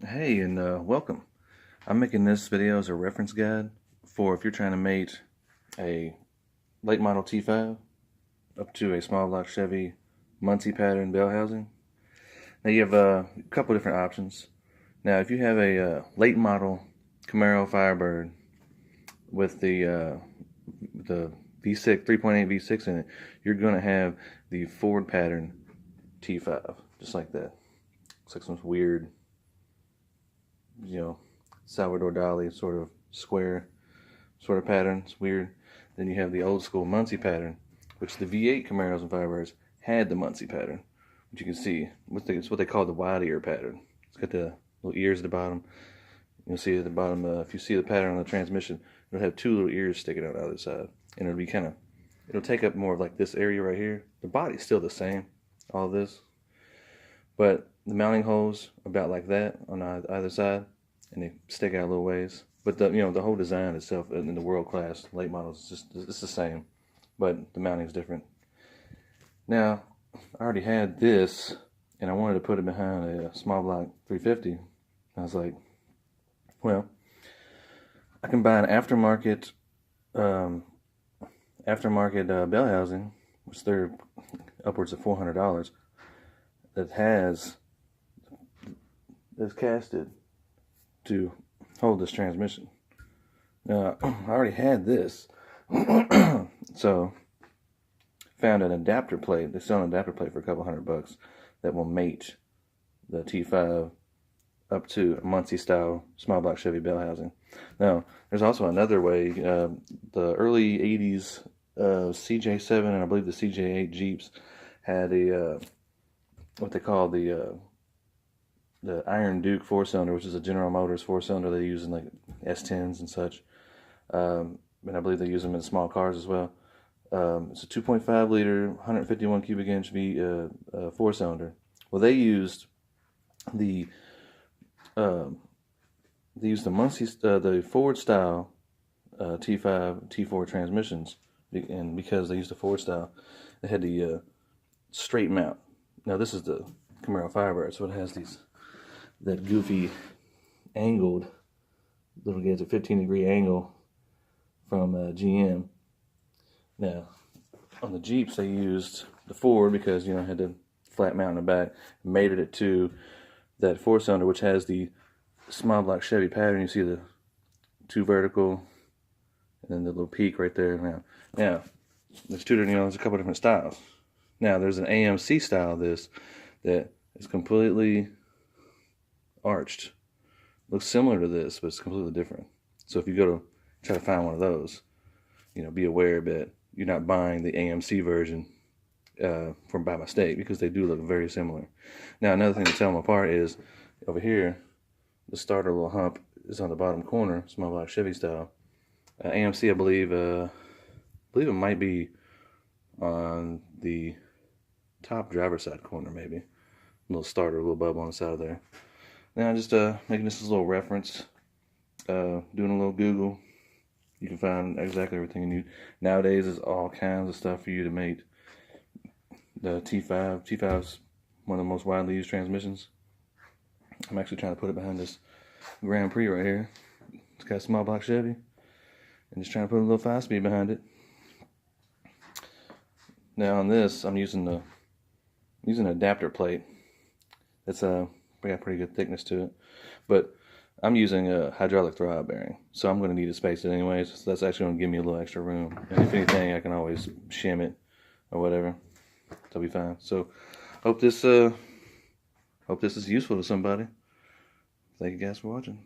Hey, and welcome. I'm making this video as a reference guide for if you're trying to mate a late model T5 up to a small block Chevy Muncie pattern bell housing. Now you have a couple different options. Now if you have a late model Camaro Firebird with the V6 3.8 V6 in it, you're going to have the Ford pattern T5, just like that. Looks like some weird, Salvador Dali sort of square sort of pattern. It's weird. Then you have the old school Muncie pattern, which the V8 Camaros and Firebirds had the Muncie pattern, which you can see. It's what they call the wide ear pattern. It's got the little ears at the bottom. You'll see at the bottom, if you see the pattern on the transmission, it'll have two little ears sticking out either side. And it'll be it'll take up more of like this area right here. The body's still the same, all of this. But the mounting holes are about like that on either side, and they stick out a little ways. But the whole design itself in the world class late models it's the same, but the mounting is different. Now I already had this, and I wanted to put it behind a small block 350. I was like, well, I can buy an aftermarket bell housing, which they're upwards of $400. That's casted to hold this transmission. Now, I already had this, so found an adapter plate. They sell an adapter plate for a couple $100 that will mate the T5 up to a Muncie style small block Chevy bell housing. Now, there's also another way. The early 80s CJ7 and I believe the CJ8 Jeeps had a what they call the Iron Duke 4-cylinder, which is a General Motors 4-cylinder they use in like S10s and such. And I believe they use them in small cars as well. It's a 2.5 liter, 151 cubic inch 4-cylinder. Well, they used the Muncie, the Ford style T5, T4 transmissions, and because they used the Ford style, they had the straight mount. Now this is the Camaro Firebird, so it has that goofy angled little gets a 15-degree angle from GM. Now on the Jeeps they used the Ford because it had the flat mount in the back, mated it to that 4-cylinder, which has the small block Chevy pattern. You see the two vertical and then the little peak right there. Now there's there's a couple different styles. Now there's an AMC style of this that is completely arched. Looks similar to this, but it's completely different. So if you go to try to find one of those, be aware that you're not buying the AMC version by mistake, because they do look very similar. Now another thing to tell them apart is over here, the starter little hump is on the bottom corner, small block Chevy style. AMC, I believe it might be on the top driver's side corner, maybe. A little starter, a little bubble on the side of there. Now just making this as a little reference, doing a little Google. You can find exactly everything you need. Nowadays there's all kinds of stuff for you to mate the T5. T5's one of the most widely used transmissions. I'm actually trying to put it behind this Grand Prix right here. It's got a small block Chevy, and just trying to put a little 5-speed behind it. Now on this, I'm using an adapter plate. It's got pretty good thickness to it, but I'm using a hydraulic throwout bearing, so I'm going to need to space it anyways. So that's actually going to give me a little extra room, and if anything, I can always shim it or whatever. That'll be fine. So hope this is useful to somebody. Thank you guys for watching.